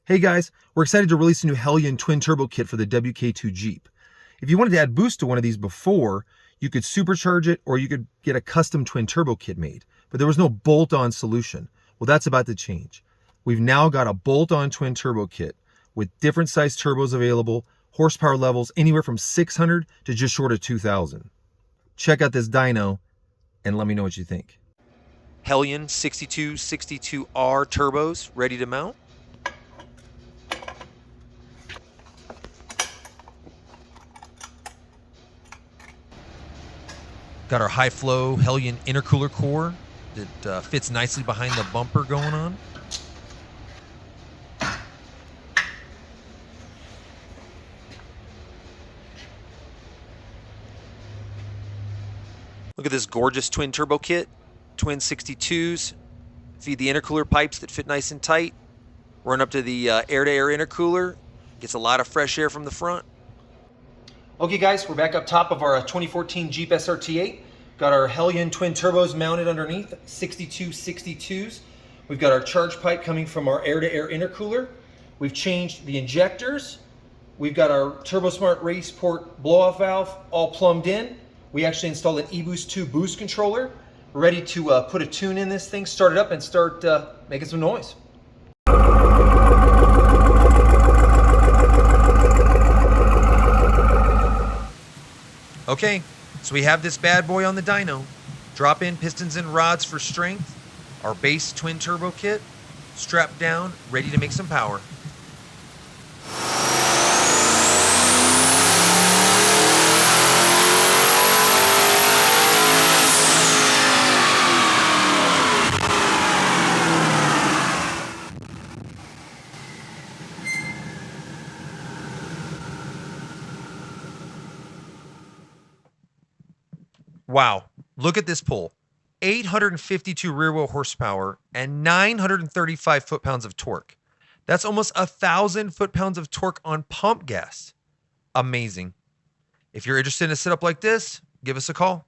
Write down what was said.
Hey guys, we're excited to release a new Hellion twin turbo kit for the WK2 Jeep. If you wanted to add boost to one of these before, you could supercharge it or you could get a custom twin turbo kit made, but there was no bolt-on solution. Well, that's about to change. We've now got a bolt-on twin turbo kit with different size turbos available, horsepower levels anywhere from 600 to just short of 2,000. Check out this dyno and let me know what you think. Hellion 6262R turbos ready to mount. Got our high flow Hellion intercooler core that fits nicely behind the bumper going on. Look at this gorgeous twin turbo kit. Twin 62s. Feed the intercooler pipes that fit nice and tight. Run up to the air-to-air intercooler. Gets a lot of fresh air from the front. Okay guys, we're back up top of our 2014 Jeep SRT8. Got our Hellion twin turbos mounted underneath, 6262s. We've got our charge pipe coming from our air-to-air intercooler. We've changed the injectors. We've got our TurboSmart race port blow-off valve all plumbed in. We actually installed an eBoost 2 boost controller. We're ready to put a tune in this thing, start it up, and start making some noise. Okay, so we have this bad boy on the dyno. Drop in pistons and rods for strength. Our base twin turbo kit. Strapped down, ready to make some power. Wow, look at this pull. 852 rear wheel horsepower and 935 foot-pounds of torque. That's almost 1,000 foot-pounds of torque on pump gas. Amazing. If you're interested in a setup like this, give us a call.